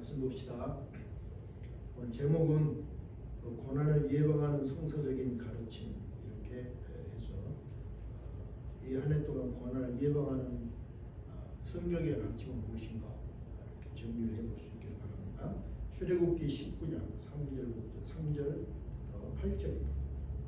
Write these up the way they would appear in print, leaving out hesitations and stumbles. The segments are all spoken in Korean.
말씀 봅시다. 오늘 제목은 고난을 예방하는 성서적인 가르침, 이렇게 해서 이 한 해 동안 고난을 예방하는 성경의 가르침은 무엇인가 이렇게 정리를 해볼 수 있기를 바랍니다. 출애굽기 19장 3절부터 3절 8절입니다.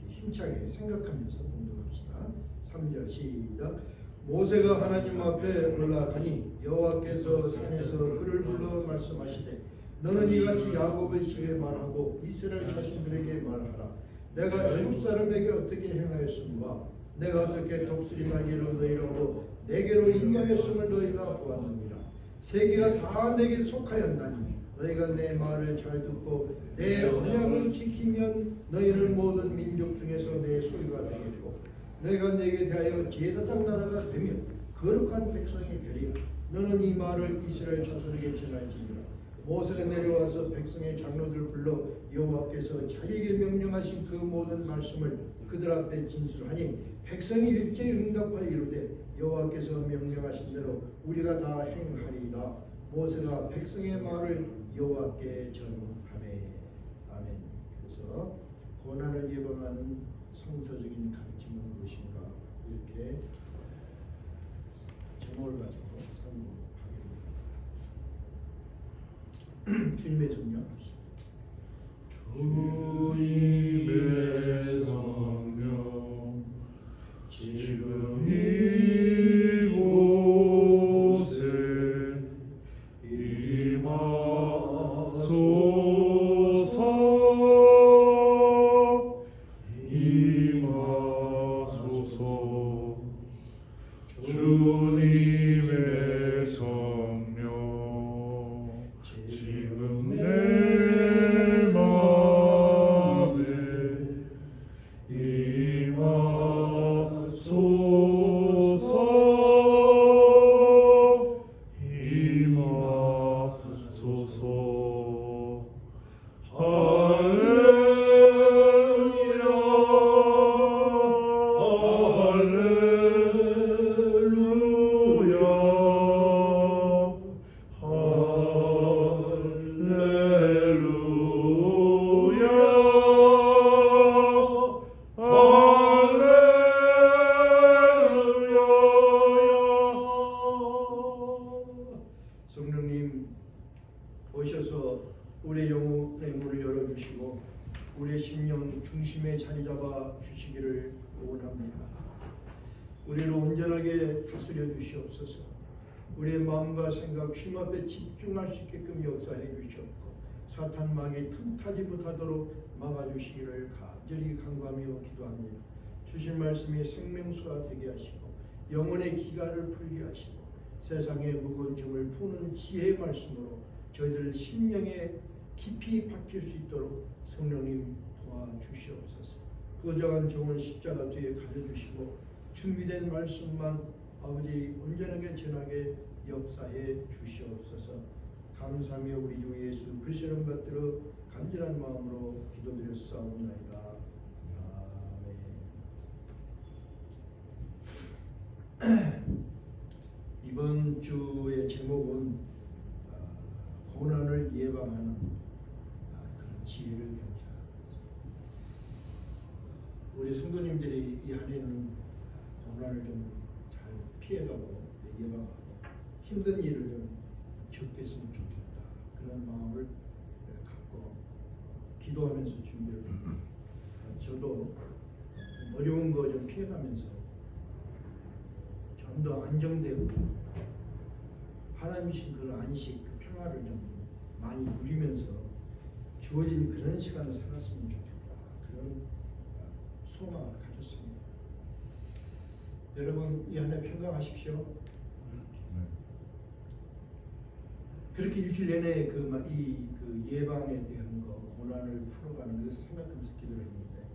힘차게 생각하면서 공독합시다. 3절 시작. 모세가 하나님 앞에 올라가니 여호와께서 산에서 그를 불러 말씀하시되 너는 이같이 야곱의 집에 말하고 이스라엘 자손들에게 말하라. 내가 애굽 사람에게 어떻게 행하였음과 내가 어떻게 독수리 날개로 너희를 얻어 내게로 인도하였음을 너희가 보았느니라. 세계가 다 내게 속하였나니 너희가 내 말을 잘 듣고 내 언약을 지키면 너희는 모든 민족 중에서 내 소유가 되겠고 내가 내게 대하여 제사장 나라가 되며 거룩한 백성이 되리라. 너는 이 말을 이스라엘 자손에게 전할지니라. 모세가 내려와서 백성의 장로들 불러 여호와께서 자기에게 명령하신 그 모든 말씀을 그들 앞에 진술하니 백성이 일제히 응답하여 이르되 여호와께서 명령하신 대로 우리가 다 행하리이다. 모세가 백성의 말을 여호와께 전하매. 아멘. 그래서 고난을 예방하는 성서적인 가르침은 무엇인가 이렇게 제목을 가지고 상고하겠습니다. 주님의 성령. 주님의 성령 지금 이곳에 임하소서. 주님의 성령 지금 내 맘에 임하소서. 성령님 오셔서 우리의 영혼의 문을 열어주시고 우리의 심령 중심에 자리 잡아 주시기를 원합니다. 우리를 온전하게 다스려 주시옵소서. 우리의 마음과 생각 주님 앞에 집중할 수 있게끔 역사해 주시옵고 사탄 마귀 틈타지 못하도록 막아주시기를 간절히 간구하며 기도합니다. 주신 말씀이 생명수가 되게 하시고 영혼의 기가를 풀게 하시고 세상의 무거운 짐을 푸는 지혜의 말씀으로 저희들 심령에 깊이 박힐 수 있도록 성령님 도와주시옵소서. 부정한 종은 십자가 뒤에 가려주시고 준비된 말씀만 아버지 온전하게 전하게 역사해 주시옵소서. 감사하며 우리 주 예수 그리스도를 받들어 간절한 마음으로 기도드렸사옵나이다. 아멘. 이번 주의 제목은 고난을 예방하는 그런 지혜를 배우자. 우리 성도님들이 이 한 해는 고난을 좀 잘 피해가고 예방하고 힘든 일을 좀 적게 했으면 좋겠다. 그런 마음을 갖고 기도하면서 준비를 합니다. 저도 어려운 거 좀 피해가면서 좀 더 안정되고 하나님이신 그 안식, 그 평화를 좀 많이 누리면서 주어진 그런 시간을 살았으면 좋겠다. 그런 소망을 가졌습니다. 여러분 이 한 해 평강하십시오. 네. 그렇게 일주일 내내 그 예방에 대한 거, 고난을 풀어가는 것을 생각하면서 기도를 했는데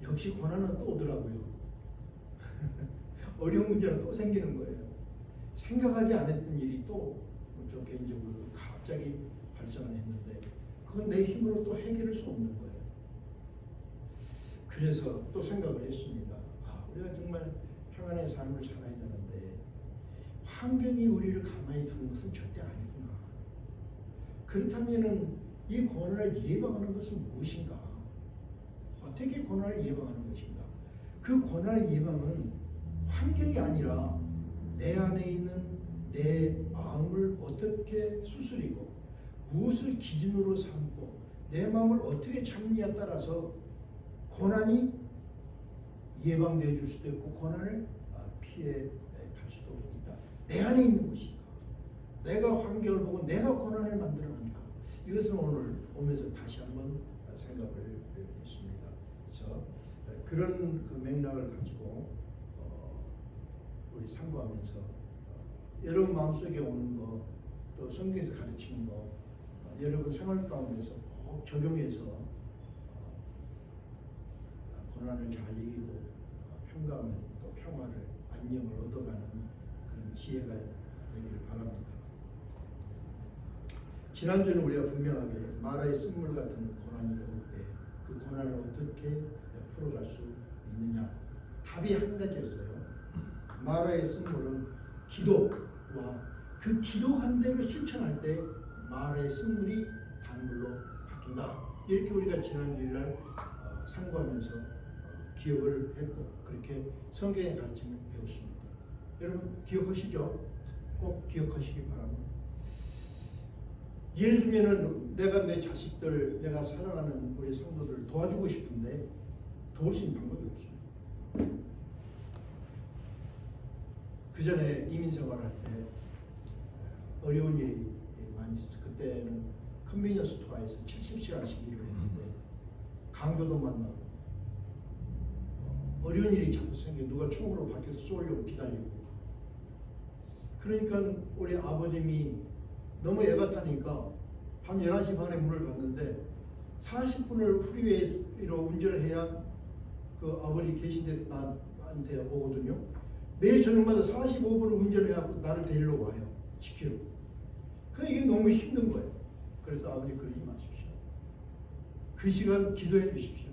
역시 고난은 또 오더라고요. 어려운 문제가 또 생기는 거예요. 생각하지 않았던 일이 또 저 개인적으로 갑자기 발생을 했는데 그건 내 힘으로 또 해결할 수 없는 거예요. 그래서 또 생각을 했습니다. 우리가 정말 평안의 삶을 살아야 되는데 환경이 우리를 가만히 두는 것은 절대 아니구나. 그렇다면은 이 고난을 예방하는 것은 무엇인가? 어떻게 고난을 예방하는 것인가? 그 고난을 예방은 환경이 아니라 내 안에 있는 내 마음을 어떻게 수술이고 무엇을 기준으로 삼고 내 마음을 어떻게 잡느냐에 따라서 고난이 예방되어 줄 수도 있고 고난을 피해 갈 수도 있다. 내 안에 있는 것이다. 내가 환경을 보고 내가 고난을 만들어간다. 이것은 오늘 오면서 다시 한번 생각을 했습니다. 그래서 그런 그 맥락을 가지고 우리 상고하면서 여러분 마음속에 오는 거, 또 성경에서 가르치는 거, 여러분 생활 가운데서 꼭 적용해서 고난을 잘 이기고 평강을 또 평화를 안녕을 얻어가는 그런 지혜가 되기를 바랍니다. 지난주는 우리가 분명하게 마라의 쓴물 같은 고난이 올 때 그 고난을 어떻게 풀어갈 수 있느냐, 답이 한 가지였어요. 마라의 쓴물은 기도와 그 기도한 대로 실천할 때 마라의 쓴물이 단물로 바뀐다. 이렇게 우리가 지난 주일날 상고하면서 기억을 했고 그렇게 성경의 가르침을 배웠습니다. 여러분 기억하시죠? 꼭 기억하시기 바랍니다. 예를 들면은 내가 내 자식들, 내가 사랑하는 우리 성도들 도와주고 싶은데 도울 수 있는 방법이 없어요. 그 전에 이민 생활할 때 어려운 일이 많이 있었어요. 그때는 컨비니언스 스토어에서 70시간씩 일을 했는데 강도도 만나고 어려운 일이 자꾸 생겨. 누가 총으로 밖에서 쏘려고 기다리고. 그러니까 우리 아버님이 너무 애가 타니까 밤 11시 반에 문을 받는데 40분을 프리웨이로 운전을 해야 그 아버지 계신 데서 나한테 오거든요. 매일 저녁마다 45분을 운전을 해야 나를 데리러 와요. 지키러. 그러니까 이게 너무 힘든 거예요. 그래서 아버지 그러지 마십시오. 그 시간 기도해 주십시오.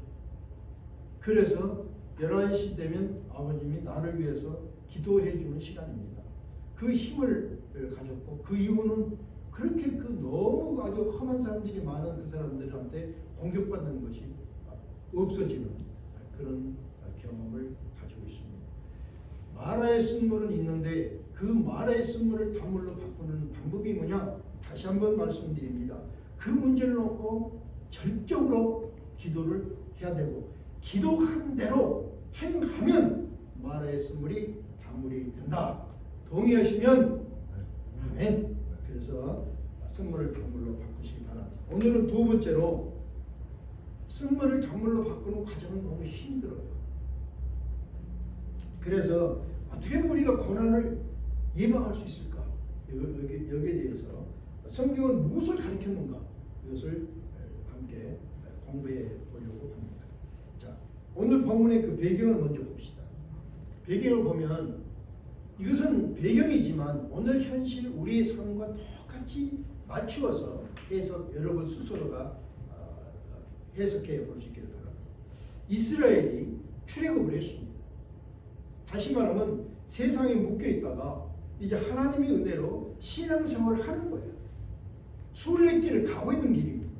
그래서 11시 되면 아버님이 나를 위해서 기도해 주는 시간입니다. 그 힘을 가졌고 그 이후는 그렇게 그 너무 아주 험한 사람들이 많은 그 사람들한테 공격받는 것이 없어지는 그런 경험을 가지고 있습니다. 마라의 쓴물은 있는데 그 마라의 쓴물을 단물로 바꾸는 방법이 뭐냐? 다시 한번 말씀드립니다. 그 문제를 놓고 절적으로 기도를 해야 되고 기도한 대로 행하면 마라의 쓴물이 단물이 된다. 동의하시면 아멘. 그래서 쓴물을 단물로 바꾸시기 바랍니다. 오늘은 두 번째로 쓴물을 단물로 바꾸는 과정은 너무 힘들어요. 그래서 어떻게 우리가 고난을 예방할 수 있을까? 여기에 대해서 성경은 무엇을 가르쳤는가? 이것을 함께 공부해 보려고 합니다. 자, 오늘 본문의 그 배경을 먼저 봅시다. 배경을 보면 이것은 배경이지만 오늘 현실 우리의 삶과 똑같이 맞추어서 여러분 스스로가 해석해 볼 수 있기를 바랍니다. 이스라엘이 출애굽을 했습니다. 다시 말하면 세상에 묶여 있다가 이제 하나님의 은혜로 신앙생활을 하는 거예요. 순례길을 가고 있는 길입니다.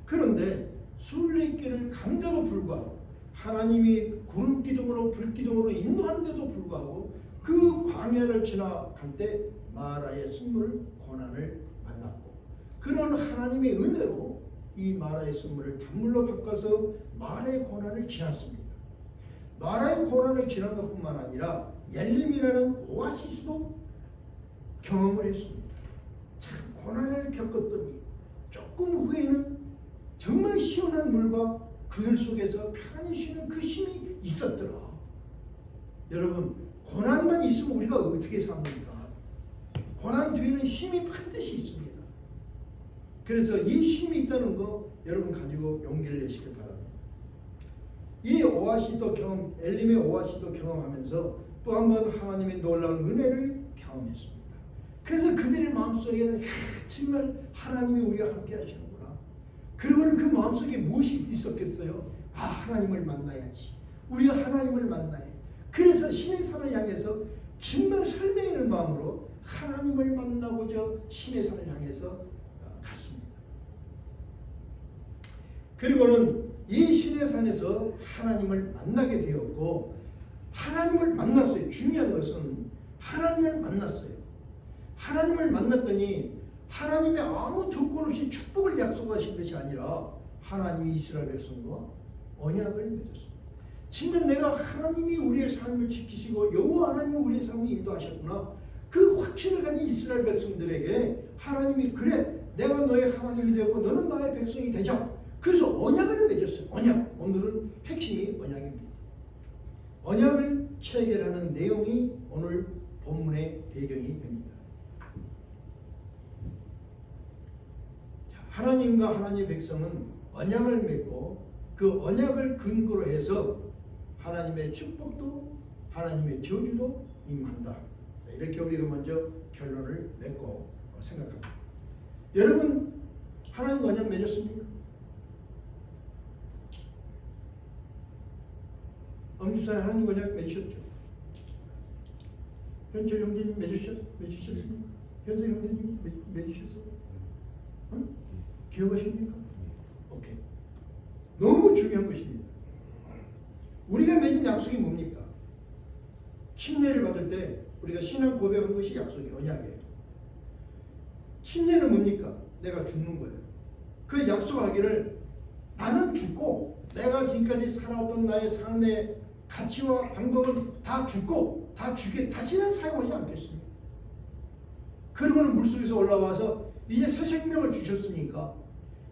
그런데 순례길을 가는데도 불구하고 하나님이 구름 기둥으로 불 기둥으로 인도하는데도 불구하고 그 광야를 지나갈 때 마라의 쓴물 고난을 만났고 그런 하나님의 은혜로 이 마라의 쓴물을 단물로 바꿔서 마라의 고난을 지났습니다. 마라의 고난을 지난 것뿐만 아니라 엘림이라는 오아시스도 경험을 했습니다. 참 고난을 겪었더니 조금 후에는 정말 시원한 물과 그늘 속에서 편히 쉬는 그 쉼이 있었더라. 여러분 고난만 있으면 우리가 어떻게 삽니까? 고난 뒤에는 쉼이 반드시 있습니다. 그래서 이 쉼이 있다는 거 여러분 가지고 용기를 내시길 바랍니다. 이 오아시도 경험, 엘림의 오아시도 경험하면서 또 한 번 하나님의 놀라운 은혜를 경험했습니다. 그래서 그들의 마음속에는 정말 하나님이 우리와 함께 하시는구나. 그러고는 그 마음속에 무엇이 있었겠어요? 아, 하나님을 만나야지. 우리가 하나님을 만나야 해. 그래서 신의 산을 향해서 정말 설레이는 마음으로 하나님을 만나고자 신의 산을 향해서 갔습니다. 그리고는 이 시내산에서 하나님을 만나게 되었고 하나님을 만났어요. 중요한 것은 하나님을 만났어요. 하나님을 만났더니 하나님의 아무 조건 없이 축복을 약속하신 것이 아니라 하나님이 이스라엘 백성과 언약을 맺었습니다. 지금 내가 하나님이 우리의 삶을 지키시고 여호와 하나님이 우리의 삶을 인도하셨구나. 그 확신을 가진 이스라엘 백성들에게 하나님이 그래 내가 너의 하나님이 되고 너는 나의 백성이 되자. 그래서 언약을 맺었어요. 언약. 오늘은 핵심이 언약입니다. 언약을 체결하는 내용이 오늘 본문의 배경이 됩니다. 하나님과 하나님의 백성은 언약을 맺고 그 언약을 근거로 해서 하나님의 축복도 하나님의 저주도 임한다. 이렇게 우리가 먼저 결론을 맺고 생각합니다. 여러분 하나님과 언약 맺었습니까? 엄지사에 하나님과 언약 맺으셨죠? 현철 형제님 맺으셨습니까? 현세 형제님 맺으셨어요? 응? 기억하십니까? 오케이. 너무 중요한 것입니다. 우리가 맺은 약속이 뭡니까? 침례를 받을 때 우리가 신앙 고백한 것이 약속이에요. 언약이에요. 침례는 뭡니까? 내가 죽는 거예요. 그 약속하기를 나는 죽고 내가 지금까지 살아왔던 나의 삶의 가치와 방법은 다 죽고 다 죽게 다시는 사용하지 않겠습니다. 그리고는 물속에서 올라와서 이제 새 생명을 주셨으니까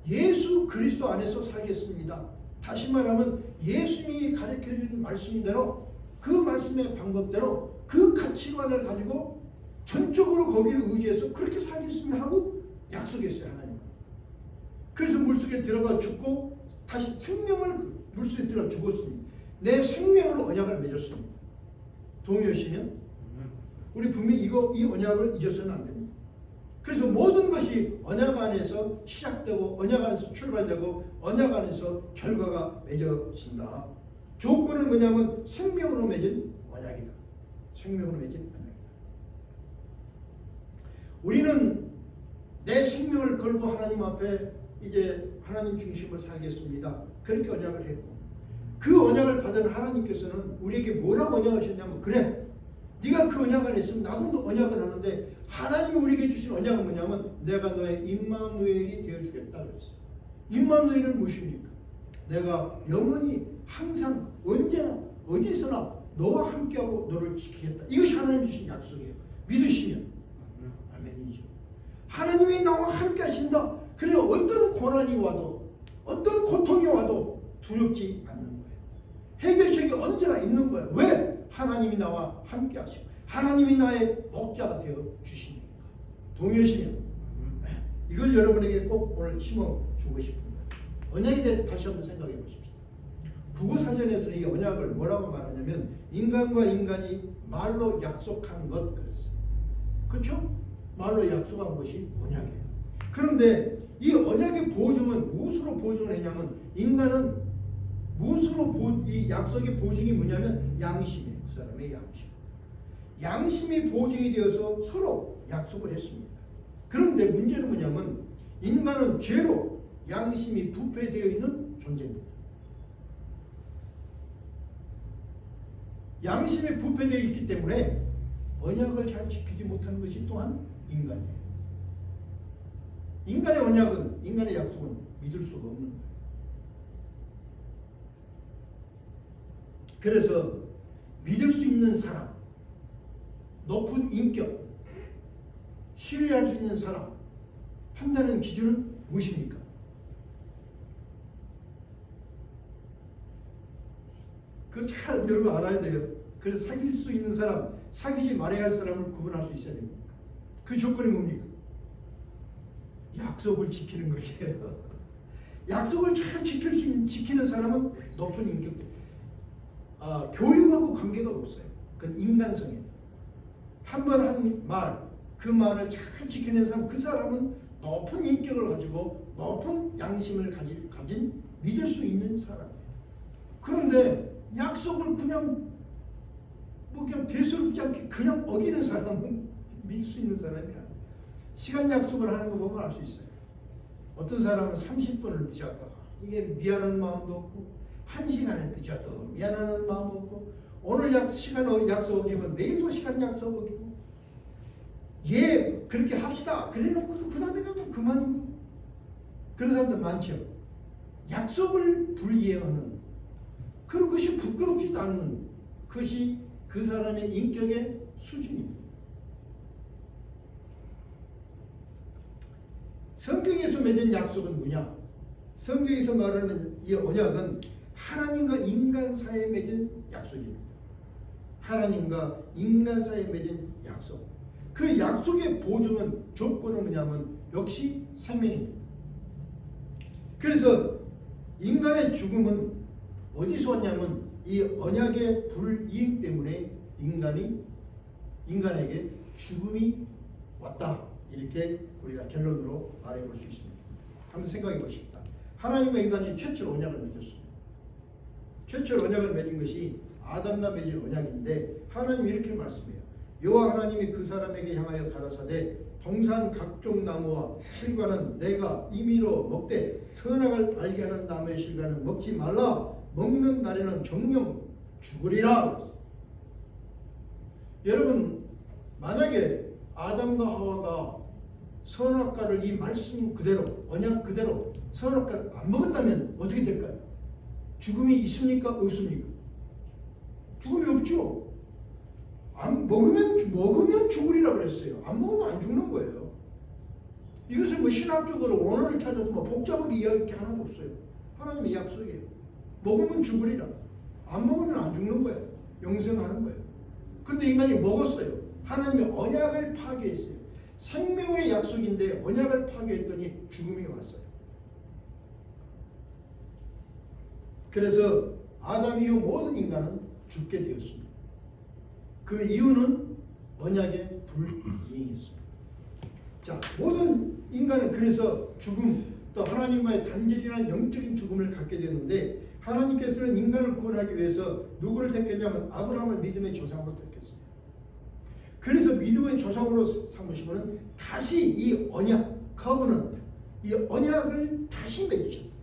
예수 그리스도 안에서 살겠습니다. 다시 말하면 예수님이 가르쳐준 말씀대로 그 말씀의 방법대로 그 가치관을 가지고 전적으로 거기를 의지해서 그렇게 살겠습니다 하고 약속했어요. 하나님. 그래서 물속에 들어가 죽고 다시 생명을 물속에 들어가 죽었습니다. 내 생명으로 언약을 맺었습니다. 동의하시면 우리 분명히 이 언약을 잊어서는 안 됩니다. 그래서 모든 것이 언약 안에서 시작되고 언약 안에서 출발되고 언약 안에서 결과가 맺어진다. 조건은 뭐냐면 생명으로 맺은 언약이다. 생명으로 맺은 언약이다. 우리는 내 생명을 걸고 하나님 앞에 이제 하나님 중심으로 살겠습니다. 그렇게 언약을 했고 그 언약을 받은 하나님께서는 우리에게 뭐라고 언약하셨냐면 그래 네가 그 언약을 했으면 나도 언약을 하는데 하나님이 우리에게 주신 언약은 뭐냐면 내가 너의 임마누엘이 되어주겠다 그랬어요. 임마누엘은 무엇입니까? 내가 영원히 항상 언제나 어디서나 너와 함께하고 너를 지키겠다. 이것이 하나님 주신 약속이에요. 믿으시면 아멘이죠. 하나님이 나와 함께 하신다. 그래 어떤 고난이 와도 어떤 고통이 와도 두렵지 않는 거예요. 해결책이 언제나 있는 거예요. 왜? 하나님이 나와 함께 하시고 하나님이 나의 목자가 되어 주시니까. 동의하시면 이걸 여러분에게 꼭 오늘 심어주고 싶습니다. 언약에 대해서 다시 한번 생각해 보십시오. 국어사전에서는 이 언약을 뭐라고 말하냐면 인간과 인간이 말로 약속한 것 그랬어요. 그렇죠? 말로 약속한 것이 언약이에요. 그런데 이 언약의 보증은 무엇으로 보증을 했냐면 인간은 무엇으로 이 약속의 보증이 뭐냐면 양심이에요. 그 사람의 양심. 양심이 보증이 되어서 서로 약속을 했습니다. 그런데 문제는 뭐냐면 인간은 죄로 양심이 부패되어 있는 존재입니다. 양심이 부패되어 있기 때문에 언약을 잘 지키지 못하는 것이 또한 인간이에요. 인간의 언약은, 인간의 약속은 믿을 수가 없는 거예요. 그래서 믿을 수 있는 사람, 높은 인격, 신뢰할 수 있는 사람, 판단하는 기준은 무엇입니까? 그걸 잘 여러분 알아야 돼요. 그래서 사귈 수 있는 사람, 사귀지 말아야 할 사람을 구분할 수 있어야 됩니다. 그 조건이 뭡니까? 약속을 지키는 것이에요. 약속을 잘 지키는 사람은 높은 인격들. 교육하고 관계가 없어요. 그건 인간성이에요. 한 번 한 말, 그 말을 잘 지키는 사람, 그 사람은 높은 인격을 가지고 높은 양심을 가진 믿을 수 있는 사람이에요. 그런데 약속을 그냥 대수롭지 않게 그냥 어기는 사람은 믿을 수 있는 사람이 아니에요. 시간 약속을 하는 거 보면 알 수 있어요. 어떤 사람은 30분을 늦었다. 이게 미안한 마음도 없고, 한 시간에 늦어도 미안한 마음 없고, 오늘 시간 약속 어기면 내일도 시간 약속 어기고, 예 그렇게 합시다 그래놓고도 그 다음에 가면 그만이고, 그런 사람들 많죠. 약속을 불이행하는, 그리고 그것이 부끄럽지도 않는 것이 그 사람의 인격의 수준입니다. 성경에서 맺은 약속은 뭐냐? 성경에서 말하는 이 언약은 하나님과 인간 사이에 맺은 약속입니다. 하나님과 인간 사이에 맺은 약속. 그 약속의 보증은, 조건은 뭐냐면 역시 생명입니다. 그래서 인간의 죽음은 어디서 왔냐면 이 언약의 불이행 때문에 인간에게 죽음이 왔다. 이렇게 우리가 결론으로 말해볼 수 있습니다. 한번 생각해 보십시다. 하나님과 인간이 최초로 언약을 맺었습니다. 최초로 언약을 맺은 것이 아담과 맺은 언약인데, 하나님이 이렇게 말씀해요. 여호와 하나님이 그 사람에게 향하여 가라사대 동산 각종 나무와 실과는 내가 임의로 먹되 선악을 알게 하는 나무의 실과는 먹지 말라. 먹는 날에는 정령 죽으리라. 여러분, 만약에 아담과 하와가 선악과를 이 말씀 그대로, 언약 그대로 선악과를 안 먹었다면 어떻게 될까요? 죽음이 있습니까? 없습니까? 죽음이 없죠. 안 먹으면 죽으리라 그랬어요. 안 먹으면 안 죽는 거예요. 이것은 뭐 신학적으로 원어를 찾아서 뭐 복잡하게 이야기할 게 하나도 없어요. 하나님의 약속이에요. 먹으면 죽으리라. 안 먹으면 안 죽는 거예요. 영생하는 거예요. 근데 인간이 먹었어요. 하나님의 언약을 파괴했어요. 생명의 약속인데 언약을 파괴했더니 죽음이 왔어요. 그래서 아담 이후 모든 인간은 죽게 되었습니다. 그 이유는 언약의 불이행이었습니다. 자, 모든 인간은 그래서 죽음, 또 하나님과의 단절이라는 영적인 죽음을 갖게 되는데, 하나님께서는 인간을 구원하기 위해서 누구를 택했냐면 아브라함을 믿음의 조상으로 택했어요. 그래서 믿음의 조상으로 삼으시고는 다시 이 언약, 커버넌트, 이 언약을 다시 맺으셨어요.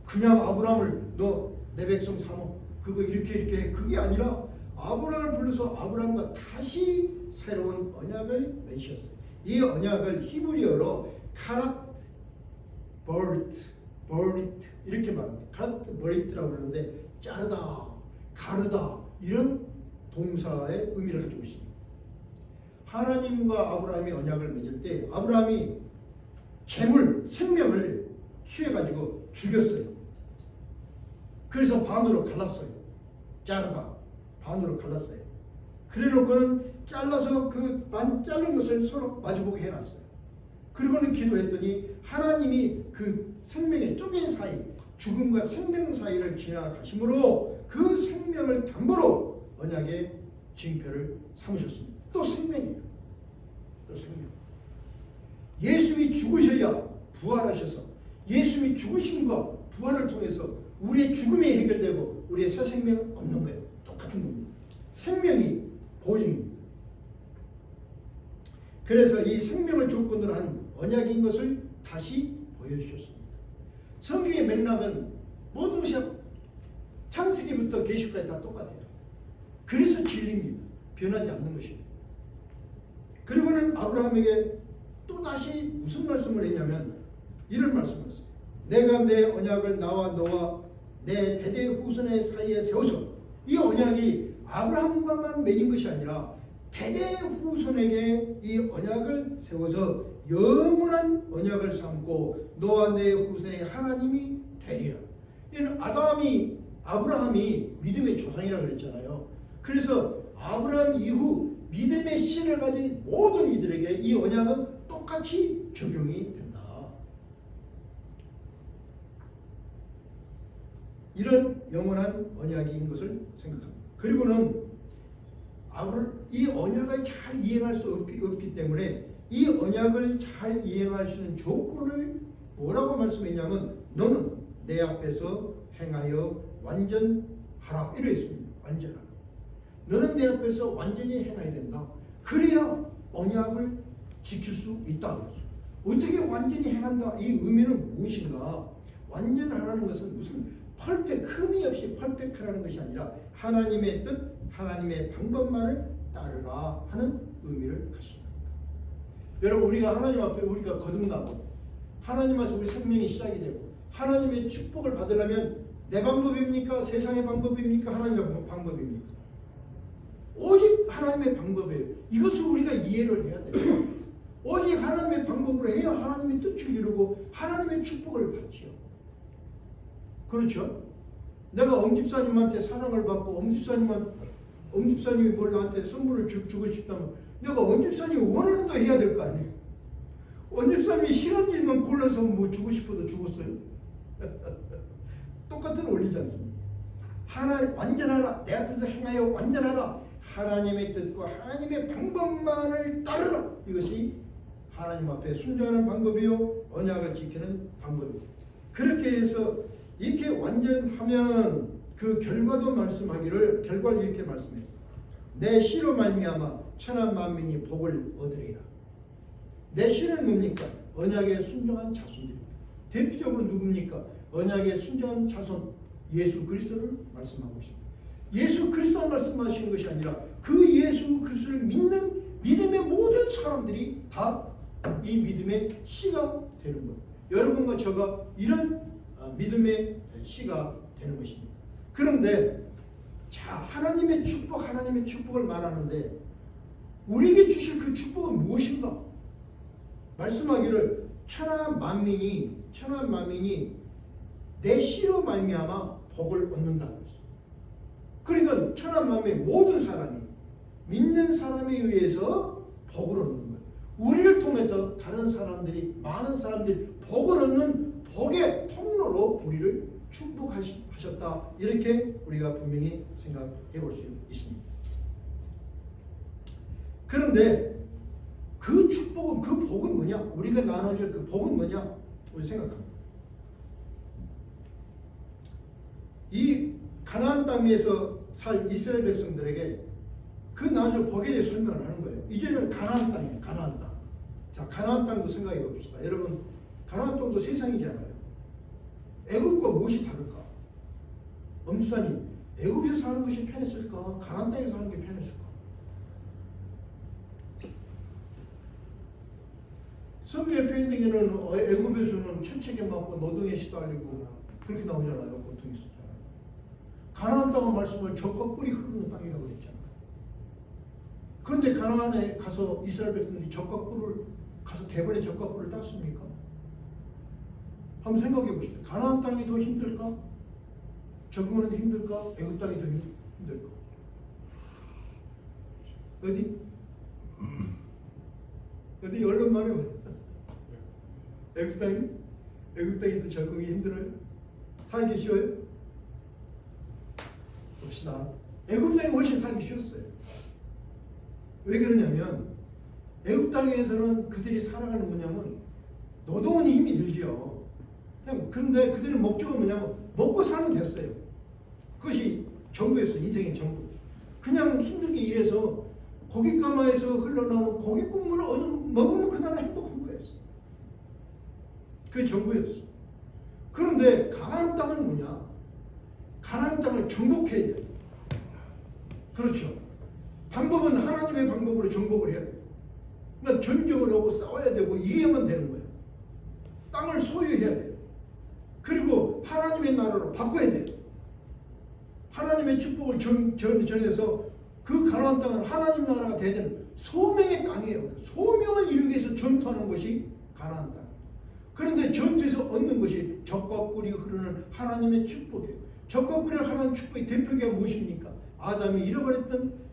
그냥 아브라함을 너 내 백성 삼어, 그거 이렇게 해, 그게 아니라 아브라함을 불러서 아브라함과 다시 새로운 언약을 맺으셨어요. 이 언약을 히브리어로 카랏 버릿 이렇게 말합니다. 카랏 버릿라고 그러는데 자르다, 가르다 이런 동사의 의미를 가지고 있습니다. 하나님과 아브라함이 언약을 맺을 때 아브라함이 재물, 생명을 취해가지고 죽였어요. 그래서 반으로 갈랐어요. 자르다, 반으로 갈랐어요. 그래놓고는 잘라서 그 반 자른 것을 서로 마주보게 해놨어요. 그리고는 기도했더니 하나님이 그 생명의 쪼갠 사이, 죽음과 생명 사이를 지나가심으로 그 생명을 담보로 언약의 징표를 삼으셨습니다. 또 생명이에요. 또 생명. 예수님이 죽으셔야 부활하셔서, 예수님이 죽으심과 부활을 통해서 우리의 죽음이 해결되고 우리의 새 생명 없는 거예요. 똑같은 겁니다. 생명이 보증입니다. 그래서 이 생명을 조건으로 한 언약인 것을 다시 보여주셨습니다. 성경의 맥락은 모든 것이 창세기부터 계시까지 다 똑같아요. 그래서 진리입니다. 변하지 않는 것입니다. 그리고는 아브라함에게 또다시 무슨 말씀을 했냐면 이런 말씀을 했어요. 내가 내 언약을 나와 너와 내 대대 후손의 사이에 세워서, 이 언약이 아브라함과만 맺은 것이 아니라 대대 후손에게 이 언약을 세워서 영원한 언약을 삼고 너와 내 후손의 하나님이 되리라. 이는 아브라함이 믿음의 조상이라고 그랬잖아요. 그래서 아브라함 이후 믿음의 씨를 가진 모든 이들에게 이 언약은 똑같이 적용이 된다. 이런 영원한 언약인 것을 생각합니다. 그리고는 이 언약을 잘 이행할 수 없기 때문에 이 언약을 잘 이행할 수 있는 조건을 뭐라고 말씀했냐면 너는 내 앞에서 행하여 완전하라. 이래 있습니다. 완전하라. 너는 내 앞에서 완전히 행해야 된다. 그래야 언약을 지킬 수 있다. 어떻게 완전히 행한다? 이 의미는 무엇인가? 완전하라는 것은 무슨 흠이 없이 퍼펙트라는 것이 아니라 하나님의 뜻, 하나님의 방법만을 따르라 하는 의미를 갖습니다. 여러분, 우리가 하나님 앞에 우리가 거듭나고 하나님 앞에 우리 생명이 시작이 되고 하나님의 축복을 받으려면 내 방법입니까? 세상의 방법입니까? 하나님의 방법입니까? 오직 하나님의 방법이에요. 이것을 우리가 이해를 해야 돼요. 오직 하나님의 방법으로 해야 하나님의 뜻을 이루고 하나님의 축복을 받지요. 그렇죠? 내가 엄집사님한테 사랑을 받고 엄집사님이 뭘 나한테 선물을 주고 싶다면 내가 엄집사님이 원하는 대로 해야 될 거 아니에요. 엄집사님이 싫은 일만 골라서 뭐 주고 싶어도 주었어요. 똑같은 원리지 않습니까? 완전하라. 내 앞에서 행하여 완전하라. 하나님의 뜻과 하나님의 방법만을 따르라. 이것이 하나님 앞에 순종하는 방법이요, 언약을 지키는 방법이에요. 그렇게 해서 이렇게 완전하면 그 결과도 결과를 이렇게 말씀해요. 내 씨로 말미암아 천한 만민이 복을 얻으리라. 내 씨는 뭡니까? 언약에 순종한 자손입니다. 대표적으로 누굽니까? 언약에 순종한 자손, 예수 그리스도를 말씀하고 있습니다. 예수 그리스도를 말씀하시는 것이 아니라 그 예수 그리스도를 믿는 믿음의 모든 사람들이 다 이 믿음의 씨가 되는 거예요. 여러분과 저가 이런 믿음의 씨가 되는 것입니다. 그런데 자, 하나님의 축복을 말하는데 우리에게 주실 그 축복은 무엇인가? 말씀하기를 천한 만민이 내 씨로 말미암아 복을 얻는다는 것이죠. 그러니까 천한 만민 모든 사람이 믿는 사람에 의해서 복을 얻는 거예요. 우리를 통해서 많은 사람들이 복을 얻는 복의 통로로 우리를 축복하셨다. 이렇게 우리가 분명히 생각해 볼 수 있습니다. 그런데 그 축복은, 그 복은 뭐냐? 우리가 나눠줄 그 복은 뭐냐? 우리 생각합니다. 이 가나안 땅에서 살 이스라엘 백성들에게 그 나눠줄 복에 대해 설명을 하는 거예요. 이제는 가나안 땅이에요. 가나안 땅. 자, 가나안 땅도 생각해 봅시다. 여러분, 가나안 땅도 세상이잖아요. 애굽과 무엇이 다를까? 엄수사님, 애굽에서 사는 것이 편했을까? 가나안 땅에서 사는 게 편했을까? 성경의 표현되기는 애굽에서는 채찍에 맞고 노동에 시달리고 그렇게 나오잖아요. 고통이 있었잖아요. 가나안 땅은 말씀을 젖과 꿀이 흐르는 땅이라고 했잖아요. 그런데 가나안에 가서 이스라엘 백성들이 젖과 꿀을 가서 대번에 젖과 꿀을 땄습니까? 한번 생각해 보시죠. 가나안 땅이 더 힘들까? 적응하는 힘들까? 애굽 땅이 더 힘들까? 어디 언론만 해봐. 애굽 땅이 더 적응이 힘들어요? 살기 쉬워요? 봅시다. 애굽 땅이 훨씬 살기 쉬웠어요. 왜 그러냐면 애굽 땅에서는 그들이 살아가는 뭐냐면 노동은 힘이 들죠. 그런데 그들의 목적은 뭐냐면 먹고 살면 됐어요. 그것이 전부였어요. 인생의 전부. 그냥 힘들게 일해서 고깃가마에서 흘러나오는 고깃국물을 먹으면 그날 행복한 거였어요. 그게 전부였어. 그런데 가나안 땅은 뭐냐? 가나안 땅을 정복해야 돼요. 그렇죠. 방법은 하나님의 방법으로 정복을 해야 돼요. 그러니까 전쟁을 하고 싸워야 되고 이해만 되는 거예요. 땅을 소유해야 돼요. 그리고 하나님의 나라로 바꿔야 돼요. 하나님의 축복을 전해서 그 가나안 땅은 하나님 나라가 돼야 되는 소명의 땅이에요. 소명을 이루기 위해서 전투하는 것이 가나안 땅. 그런데 전투에서 얻는 것이 젖과 꿀이 흐르는 하나님의 축복이에요. 젖과 꿀이 하나님의 축복의 대표가 무엇입니까? 아담이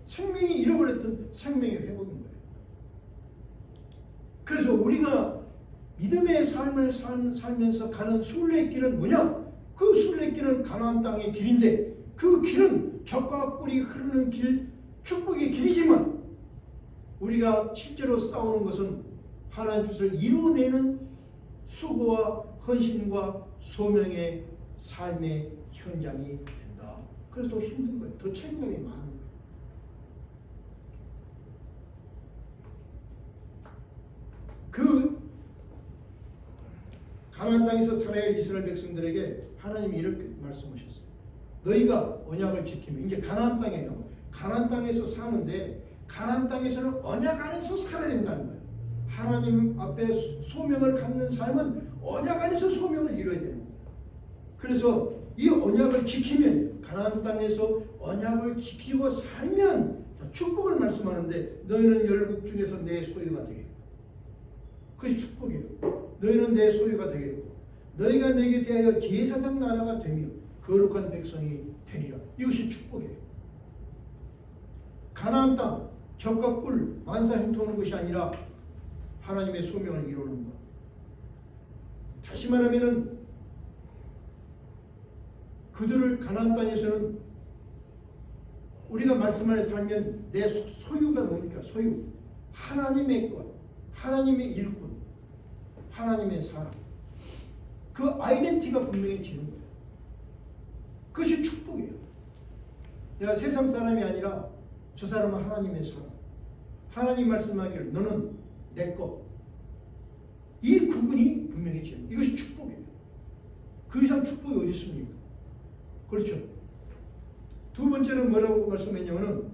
생명이 잃어버렸던 생명의 회복인 거예요. 그래서 우리가 믿음의 삶을 살면서 가는 순례길은 뭐냐? 그 순례길은 가나안 땅의 길인데 그 길은 젖과 꿀이 흐르는 길, 축복의 길이지만 우리가 실제로 싸우는 것은 하나님 뜻을 이루어내는 수고와 헌신과 소명의 삶의 현장이 된다. 그래서 더 힘든 거예요. 더 책임감이 많은 거예요. 가나안 땅에서 살아야 할 이스라엘 백성들에게 하나님이 이렇게 말씀하셨어요. 너희가 언약을 지키면 이제 가나안 땅이에요. 가나안 땅에서 사는데 가나안 땅에서는 언약 안에서 살아야 된다는 거예요. 하나님 앞에 소명을 갖는 삶은 언약 안에서 소명을 이뤄야 되는 거예요. 그래서 이 언약을 지키면 가나안 땅에서 언약을 지키고 살면 축복을 말씀하는데 너희는 열국 중에서 내 소유가 되겠고 그것이 축복이에요. 너희는 내 소유가 되겠고 너희가 내게 대하여 제사장 나라가 되며 거룩한 백성이 되리라. 이것이 축복이에요. 가나안 땅 적과 꿀 만사 형통하는 것이 아니라 하나님의 소명을 이루는 것. 다시 말하면은 그들을 가나안 땅에서는 우리가 말씀 안에 살면 내 소유가 뭡니까? 소유. 하나님의 것, 하나님의 일꾼, 하나님의 사람. 그 아이덴티티가 분명해지는 거예요. 그것이 축복이에요. 내가 세상 사람이 아니라 저 사람은 하나님의 사람. 하나님 말씀하기를 너는 내 것. 이 구분이 분명해지는 거예요. 이것이 축복이에요. 그 이상 축복이 어디 있습니까? 그렇죠. 두 번째는 뭐라고 말씀했냐면은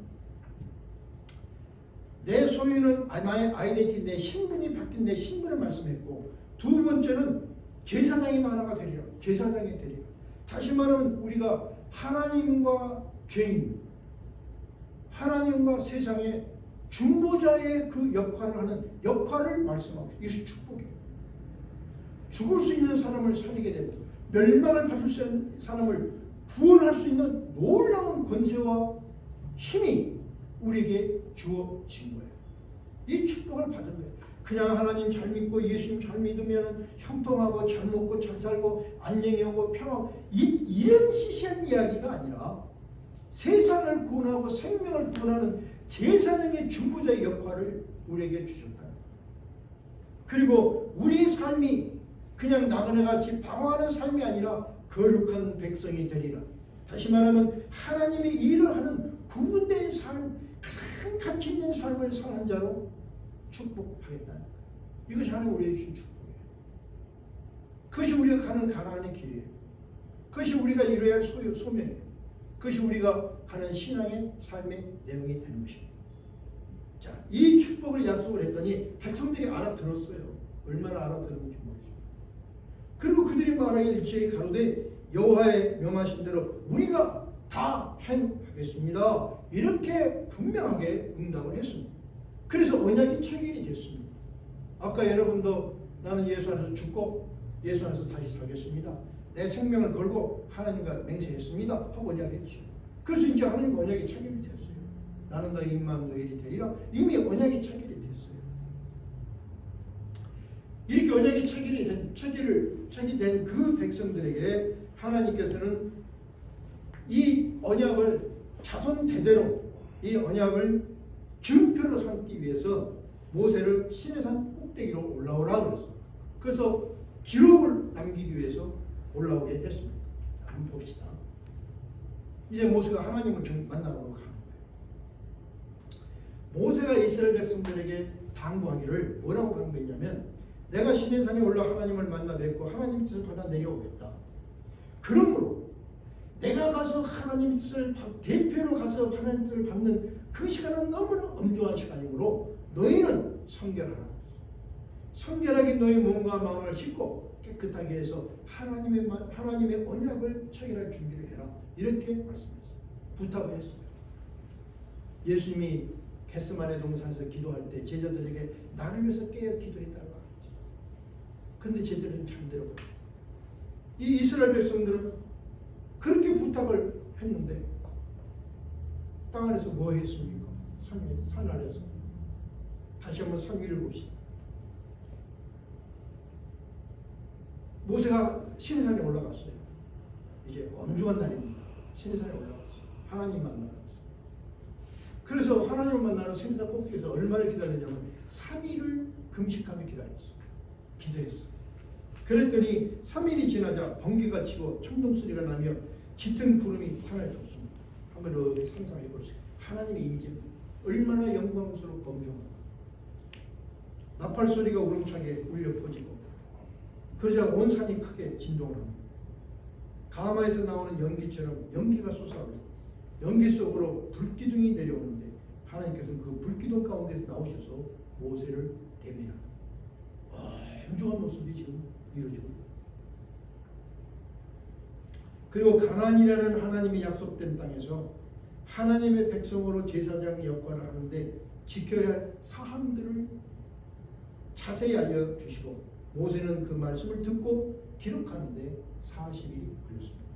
내 소유는 나의 아이덴티티, 내 신분이 바뀐 내 신분을 말씀했고 두 번째는 제사장의 나라가 되리라. 제사장이 되리라. 다시 말하면 우리가 하나님과 죄인, 하나님과 세상의 중보자의 그 역할을 하는 역할을 말씀하고 이것이 축복이에요. 죽을 수 있는 사람을 살리게 되고 멸망을 받을 수 있는 사람을 구원할 수 있는 놀라운 권세와 힘이 우리에게 주어진 거예요. 이 축복을 받은 거예요. 그냥 하나님 잘 믿고 예수님 잘 믿으면 형통하고 잘 먹고 잘 살고 안녕히 오고 평화하고 이런 시시한 이야기가 아니라 세상을 구원하고 생명을 구원하는 제사장의 중보자의 역할을 우리에게 주셨다. 그리고 우리의 삶이 그냥 나그네같이 방황하는 삶이 아니라 거룩한 백성이 되리라. 다시 말하면 하나님의 일을 하는 구분된 삶, 가장 가치 있는 삶을 사는 자로 축복하겠다. 이것이 하나님 우리에게 주신 축복이에요. 그것이 우리가 가는 가나안의 길이에요. 그것이 우리가 이루어야 할 소명이에요. 그것이 우리가 가는 신앙의 삶의 내용이 되는 것입니다. 자, 이 축복을 약속을 했더니 백성들이 알아들었어요. 얼마나 알아들었는지 모르죠. 그리고 그들이 말하기를 일제히 가로되 여호와의 명하신 대로 우리가 다 행하겠습니다. 이렇게 분명하게 응답을 했습니다. 그래서 언약이 체결이 됐습니다. 아까 여러분도 나는 예수 안에서 죽고 예수 안에서 다시 살겠습니다. 내 생명을 걸고 하나님과 맹세했습니다. 하고 언약했죠. 그래서 이제 하나님과 언약이 체결이 됐어요. 나는 너희 임마누엘이 되리라. 이미 언약이 체결이 됐어요. 이렇게 언약이 체결된 그 백성들에게 하나님께서는 이 언약을 자손 대대로 이 언약을 증표로 삼기 위해서 모세를 시내산 꼭대기로 올라오라 그랬어요. 그래서 기록을 남기기 위해서 올라오게 했습니다. 자, 한번 봅시다. 이제 모세가 하나님을 만나러 가는 거예요. 모세가 이스라엘 백성들에게 당부하기를 뭐라고 당부했냐면 내가 시내산에 올라 하나님을 만나 뵙고 하나님 뜻을 받아 내려오겠다. 그러므로 내가 가서 하나님 뜻을 대표로 가서 하나님 뜻을 받는 그 시간은 너무나 엄중한 시간이므로 너희는 성결하라. 성결하게 너희 몸과 마음을 씻고 깨끗하게 해서 하나님의 언약을 체결할 준비를 해라. 이렇게 말씀했어요. 부탁을 했어요. 예수님이 겟세마네 동산에서 기도할 때 제자들에게 나를 위해서 깨어 기도해달라. 그런데 제자들은 잠들어. 이 이스라엘 백성들은 그렇게 부탁을 했는데 땅 안에서 뭐 했습니까? 산 아래에서. 다시 한번 3일을 봅시다. 모세가 시내산에 올라갔어요. 이제 엄중한 날입니다. 시내산에 올라갔어요. 하나님 만나러 갔어요. 그래서 하나님을 만나러 시내산 꼭대기에서 얼마를 기다렸냐면 3일을 금식하며 기다렸어요. 기도했어요. 그랬더니 3일이 지나자 번개가 치고 천둥소리가 나며 짙은 구름이 산을 덮습니다. 한번 이렇게 상상해 보세요. 하나님의 임재 얼마나 영광스럽고 엄중하고 나팔 소리가 우렁차게 울려 퍼지고 그러자 온 산이 크게 진동을 합니다. 가마에서 나오는 연기처럼 연기가 솟아오르고 연기 속으로 불기둥이 내려오는데 하나님께서는 그 불기둥 가운데서 나오셔서 모세를 대면합니다. 훌륭한 모습이 지금 이루어지고 있습니다. 그리고 가나안이라는 하나님의 약속된 땅에서 하나님의 백성으로 제사장 역할을 하는데 지켜야 할 사항들을 자세히 알려주시고 모세는 그 말씀을 듣고 기록하는데 40일이 걸렸습니다.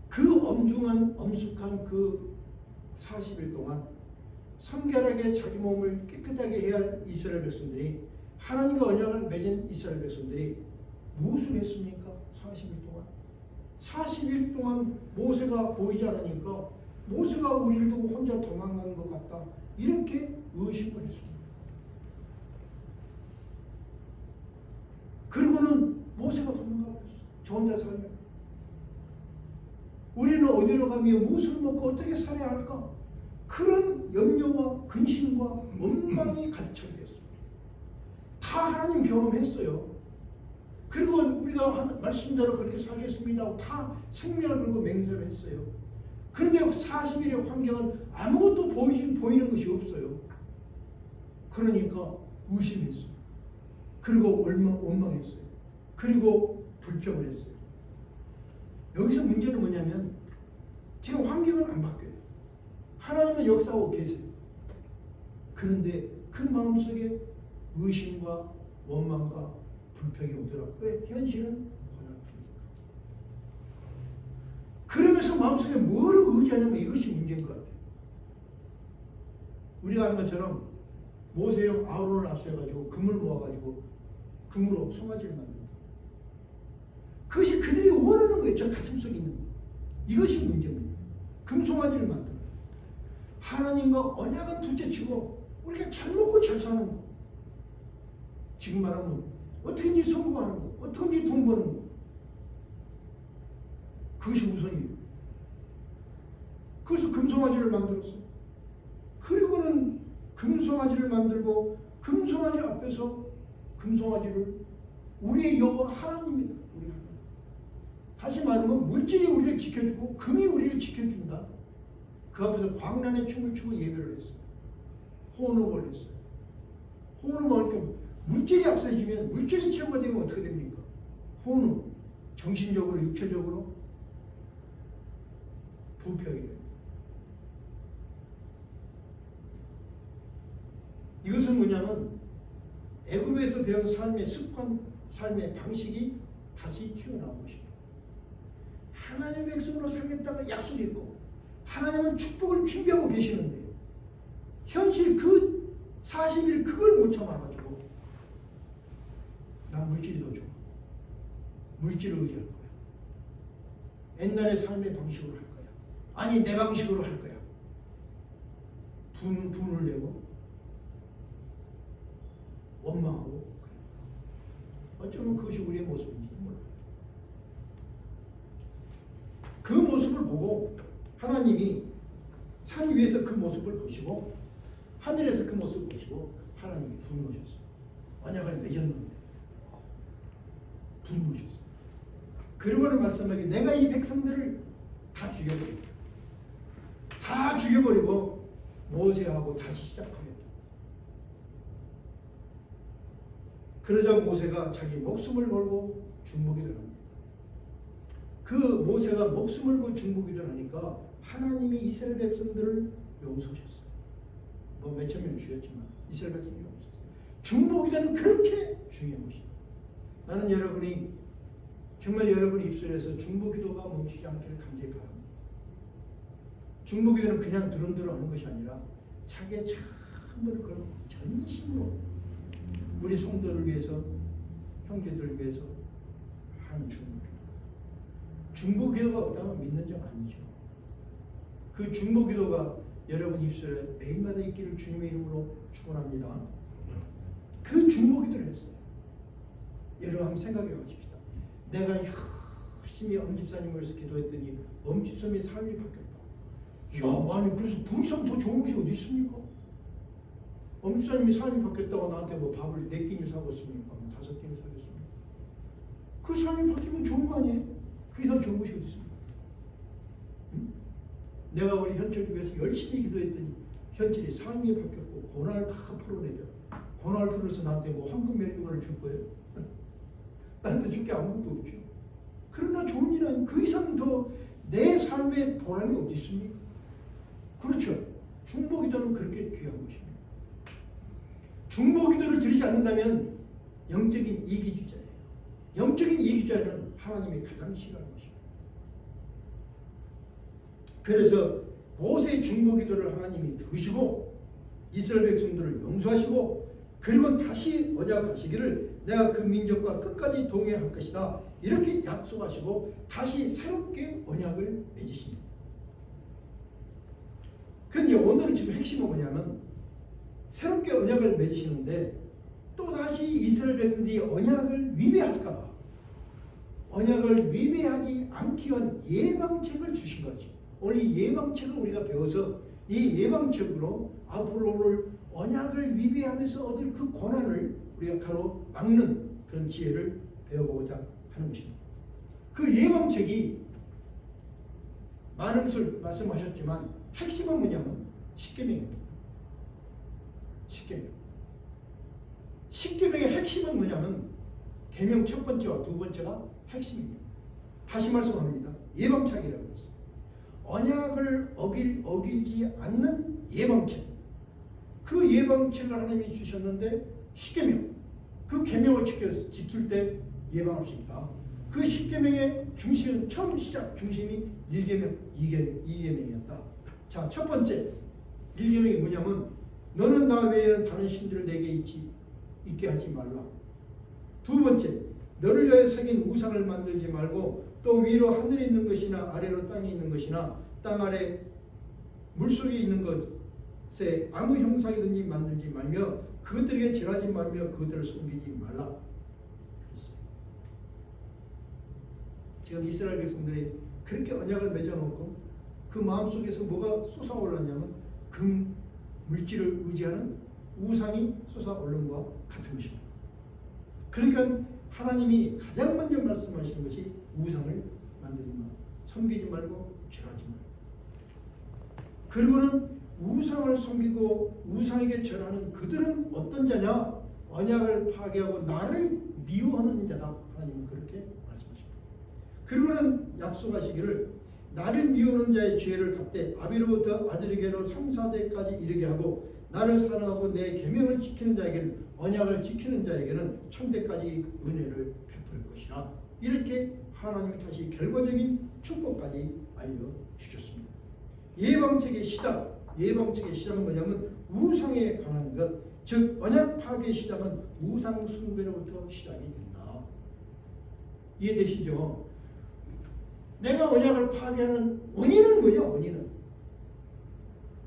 그 엄중한 엄숙한 그 40일 동안 성결하게 자기 몸을 깨끗하게 해야 할 이스라엘 백성들이 하나님과 언약을 맺은 이스라엘 백성들이 무엇을 했습니까? 40일 동안 40일 동안 모세가 보이지 않으니까 모세가 우리를 두고 혼자 도망간 것 같다 이렇게 의심을 했습니다. 그리고는 모세가 도망가 버렸어. 저 혼자 살면 우리는 어디로 가며 무엇을 먹고 어떻게 살아야 할까? 그런 염려와 근심과 원망이 가득 차게 됐습니다. 다 하나님 경험했어요. 그리고 우리가 말씀대로 그렇게 살겠습니다. 다 생명을 걸고 맹세를 했어요. 그런데 40일의 환경은 아무것도 보이는 것이 없어요. 그러니까 의심했어요. 그리고 원망했어요. 그리고 불평을 했어요. 여기서 문제는 뭐냐면 지금 환경은 안 바뀌어요. 하나님은 역사하고 계세요. 그런데 그 마음속에 의심과 원망과 불평이 오더라고요. 왜? 현실은 고달프니까. 그러면서 마음속에 뭘 의지하냐면 이것이 문제인 것 같아요. 우리가 아는 것처럼 모세형 아론을 앞세워가지고 금을 모아가지고 금으로 송아지를 만든다. 그것이 그들이 원하는 거예요. 저 가슴속에 있는 거. 이것이 문제입니다. 금송아지를 만들어요. 하나님과 언약은 둘째치고 우리가 잘 먹고 잘 사는 거. 지금 말하면 어떻게든지 성공하는 거. 어떻게든지 돈 버는 거. 그것이 우선이에요. 그래서 금송아지를 만들었어. 그리고는 금송아지를 만들고 금송아지 앞에서 금송아지를 우리의 여호와 하나님이다. 우리 하나님. 다시 말하면 물질이 우리를 지켜주고 금이 우리를 지켜준다. 그 앞에서 광란의 춤을 추고 예배를 했어요. 호흡을 했어요. 호흡은 이렇게 물질이 앞서지면 물질이 최고가 되면 어떻게 됩니까? 호흡 정신적으로 육체적으로 부패하게 됩니다. 이것은 뭐냐면 애굽에서 배운 삶의 습관, 삶의 방식이 다시 튀어나온 것입니다. 하나님의 백성으로 살겠다고 약속했고 하나님은 축복을 준비하고 계시는데 현실 그 40일 그걸 못 참아가지고 난 물질이 더 좋아. 물질을 의지할 거야. 옛날의 삶의 방식으로 할 거야. 아니 내 방식으로 할 거야. 분을 내고 원망하고 어쩌면 그것이 우리의 모습인지 몰라요. 그 모습을 보고 하나님이 산 위에서 그 모습을 보시고 하늘에서 그 모습을 보시고 하나님이 분노하셨어요. 언약을 맺었는데 분노하셨어요. 그리고는 말씀하기 내가 이 백성들을 다 죽여버리고 다 죽여버리고 모세하고 다시 시작하겠다. 그러자 모세가 자기 목숨을 걸고 중보기도를 합니다. 그 모세가 목숨을 걸고 중보기도를 하니까 하나님이 이스라엘 백성들을 용서하셨어요. 뭐 몇천 명 죽였지만 이스라엘 백성을 용서하셨어요. 중보기도는 그렇게 중요한 것입니다. 나는 여러분이 정말 여러분의 입술에서 중보기도가 멈추지 않기를 간절히 바랍니다. 중보기도는 그냥 드론드론 하는 것이 아니라 자기의 참을 걸고 전심으로 우리 성도를 위해서 형제들을 위해서 하는 중보기도. 중보기도가 없다면 믿는 적 아니죠. 그 중보기도가 여러분 입술에 매일마다 있기를 주님의 이름으로 축원합니다. 그 중보기도를 했어요. 여러분 한번 생각해 보십시다. 내가 열심히 엄집사님을 위해서 기도했더니 엄집사님의 삶이 바뀌었다. 이야, 아니 그래서 그 이상 더 좋은 것이 어디 있습니까? 엄집사님이 삶이 바뀌었다고 나한테 뭐 밥을 4끼니 사고 있습니까? 5개월 살겠습니다. 그 삶이 바뀌면 좋은 거 아니에요? 그 이상 좋은 것이 어디 있습니까? 응? 내가 우리 현철을 위해서 열심히 기도했더니 현철이 삶이 바뀌었고 고난을 다 풀어내더라. 고난을 풀어서 나한테 뭐 황금 면류관을 줄 거예요? 나한테 줄 게 아무것도 없죠. 그러나 좋은 일은 그 이상 더 내 삶의 보람이 어디 있습니까? 그렇죠. 중보기도는 그렇게 귀한 것입니다. 중보기도를 드리지 않는다면 영적인 이기주의자예요. 영적인 이기주의자는 하나님이 가장 싫어하는 것입니다. 그래서 모세의 중보기도를 하나님이 들으시고 이스라엘 백성들을 용서하시고 그리고 다시 언약하시기를 내가 그 민족과 끝까지 동행할 것이다. 이렇게 약속하시고 다시 새롭게 언약을 맺으십니다. 그런데 오늘은 지금 핵심은 뭐냐면 새롭게 언약을 맺으시는데 또다시 이스라엘 백성들이 언약을 위배할까봐 언약을 위배하지 않기 위한 예방책을 주신 거죠. 오늘 이 예방책을 우리가 배워서 이 예방책으로 앞으로를 언약을 위배하면서 얻을 그 고난을 우리가 가로막는 그런 지혜를 배워보고자 하는 것입니다. 그 예방책이 많은 것을 말씀하셨지만 핵심은 뭐냐면 십계명입니다. 십계명의 핵심은 뭐냐면 계명 첫 번째와 두 번째가 핵심입니다. 다시 말씀합니다. 예방책이라고 했어요. 언약을 어기지 않는 예방책. 그 예방책을 하나님이 주셨는데 십계명. 그 계명을 지킬 때 예방할 수 있다. 그 십계명의 중심은 처음 시작 중심이 1계명, 2계명이었다. 자, 첫 번째 1계명이 뭐냐면 너는 나 외에는 다른 신들을 내게 있게 하지 말라. 두 번째 너를 위하여 새긴 우상을 만들지 말고 또 위로 하늘에 있는 것이나 아래로 땅에 있는 것이나 땅 아래 물속에 있는 것에 아무 형상이든지 만들지 말며 그들에게 절하지 말며 그들을 섬기지 말라. 지금 이스라엘 백성들이 그렇게 언약을 맺어놓고 그 마음속에서 뭐가 솟아올랐냐면 금 물질을 의지하는 우상이 솟아오른 것과 같은 것입니다. 그러니까 하나님이 가장 먼저 말씀하시는 것이 우상을 만들지 마, 섬기지 말고 절하지 마. 그리고는 우상을 섬기고 우상에게 절하는 그들은 어떤 자냐? 언약을 파괴하고 나를 미워하는 자다. 하나님은 그렇게 말씀하십니다. 그리고는 약속하시기를 나를 미워하는 자의 죄를 갚되 아비로부터 아들에게로 3, 4대까지 이르게 하고 나를 사랑하고 내 계명을 지키는 자에게는 언약을 지키는 자에게는 천대까지 은혜를 베풀 것이라. 이렇게 하나님이 다시 결과적인 축복까지 알려주셨습니다. 예방책의 시작은 뭐냐면 우상에 관한 것, 즉 언약 파괴의 시작은 우상 숭배로부터 시작이 된다. 이해되시죠? 내가 언약을 파괴하는 원인은 뭐냐? 원인은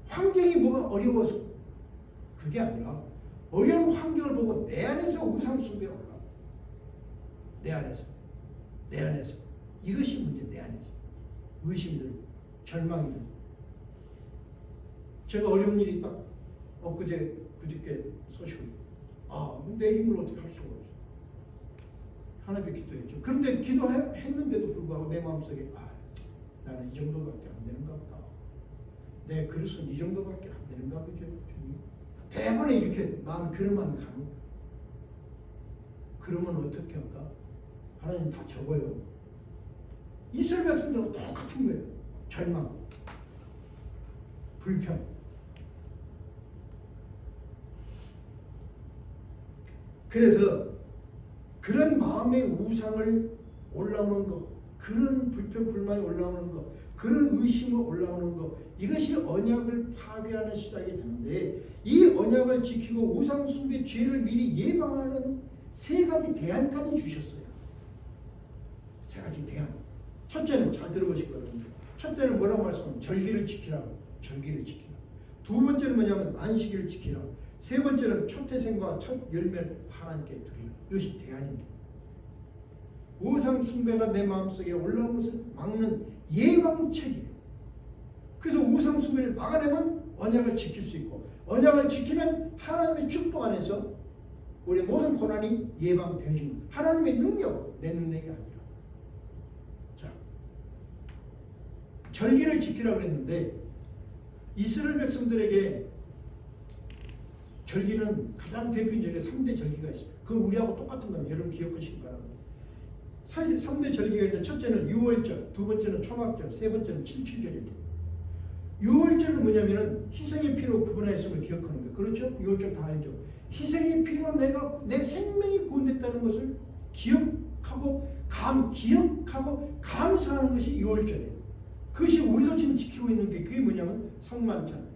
환경이 뭐가 어려워서 그게 아니라 어려운 환경을 보고 내 안에서 우상 숭배가 올라와. 내 안에서 이것이 문제. 내 안에서 의심들, 절망들. 제가 어려운 일이 딱 그저께 소식을 내 힘으로 어떻게 할 수가 없어. 하나님께 기도했죠. 그런데 기도했는데도 불구하고 내 마음속에 나는 이 정도밖에 안 되는가 보다. 내 그릇은 이 정도밖에 안 되는가 보죠. 주님. 대번에 이렇게 그런 마음이 가는 거야. 그러면 어떻게 할까? 하나님 다 적어요. 이스라엘 백성들하고 똑같은 거예요. 절망, 불평. 그래서 그런 마음의 우상을 올라오는 것, 그런 불평, 불만이 올라오는 것, 그런 의심이 올라오는 것, 이것이 언약을 파괴하는 시작이 되는데 이 언약을 지키고 우상 숭배 죄를 미리 예방하는 세 가지 대안까지 주셨어요. 세 가지 대안. 첫째는 잘 들어보실 거예요. 첫째는 뭐라고 말씀하면 절기를 지키라. 두 번째는 뭐냐면 안식일을 지키라. 세 번째는 첫 태생과 첫 열매를 하나님께 드리라. 이것이 대안입니다. 우상 숭배가 내 마음속에 올라온 것을 막는 예방책이에요. 그래서 우상 숭배를 막아내면 언약을 지킬 수 있고 언약을 지키면 하나님의 축복 안에서 우리 모든 고난이 예방되어진 하나님의 능력, 내 능력이 아니라. 자, 절기를 지키라고 했는데 이스라엘 백성들에게 절기는 가장 대표적인 3대 절기가 있습니다. 그 우리하고 똑같은 겁니다. 여러분 기억하시기 바랍니다. 3대 절기가 있는데 첫째는 유월절, 두 번째는 초막절, 세 번째는 칠칠절입니다. 유월절은 뭐냐면은 희생의 피로 구원하였음을 기억하는 거예요. 그렇죠? 유월절 다 알죠? 희생의 피로 내 생명이 구원됐다는 것을 기억하고 감사하는 것이 유월절이에요. 그것이 우리도 지금 지키고 있는 게 그게 뭐냐면 성만찬.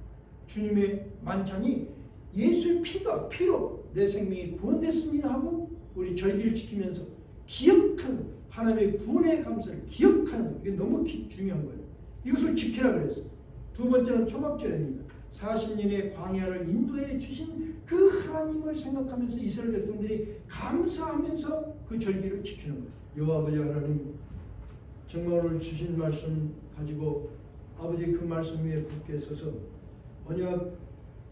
주님의 만찬이 예수의 피로 내 생명이 구원됐습니다 하고 우리 절기를 지키면서 기억하는, 하나님의 구원의 감사를 기억하는 것. 이게 너무 중요한 거예요. 이것을 지키라 그랬어요. 두 번째는 초막절입니다. 40년의 광야를 인도해 주신 그 하나님을 생각하면서 이스라엘 백성들이 감사하면서 그 절기를 지키는 거예요. 여호와 아버지 하나님, 정말 오늘 주신 말씀 가지고 아버지 그 말씀 위에 굳게 서서 언약,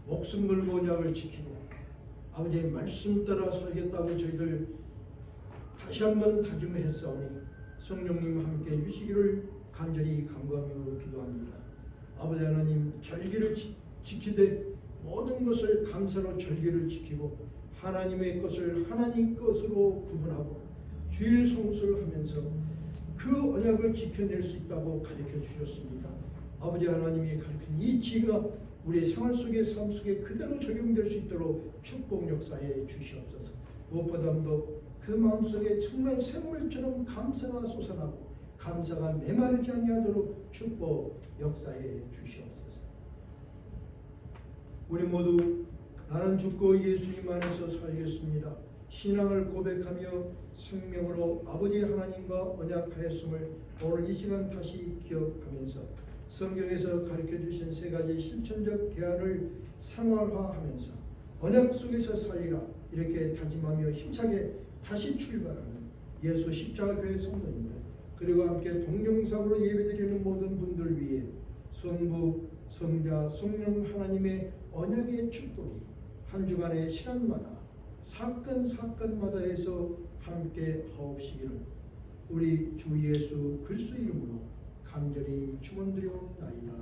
목숨 걸고 언약을 지키고 아버지의 말씀 따라 살겠다고 저희들 다시 한번 다짐했사오니 성령님 함께 해주시기를 간절히 간구하며 기도합니다. 아버지 하나님, 절기를 지키되 모든 것을 감사로 절기를 지키고 하나님의 것을 하나님 것으로 구분하고 주일 성수를 하면서 그 언약을 지켜낼 수 있다고 가르쳐 주셨습니다. 아버지 하나님이 가르친 이 지혜가 우리의 생활 속에, 삶 속에 그대로 적용될 수 있도록 축복 역사에 주시옵소서. 무엇보다도 그 마음속에 정말 샘물처럼 감사가 솟아나고 감사가 메마르지 아니하도록 축복 역사에 주시옵소서. 우리 모두 나는 죽고 예수님 안에서 살겠습니다. 신앙을 고백하며 생명으로 아버지 하나님과 언약하였음을 오늘 이 시간 다시 기억하면서 성경에서 가르쳐주신 세 가지 실천적 계안을 상황화하면서 언약 속에서 살리라 이렇게 다짐하며 힘차게 다시 출발하는 예수 십자가교회 성도님들, 그리고 함께 동영상으로 예배드리는 모든 분들 위해 성부, 성자, 성령 하나님의 언약의 축복이 한 주간의 시간마다 사건마다 해서 함께 하옵시기를 우리 주 예수 그리스도 이름으로 간절히 축원드려옵나이다.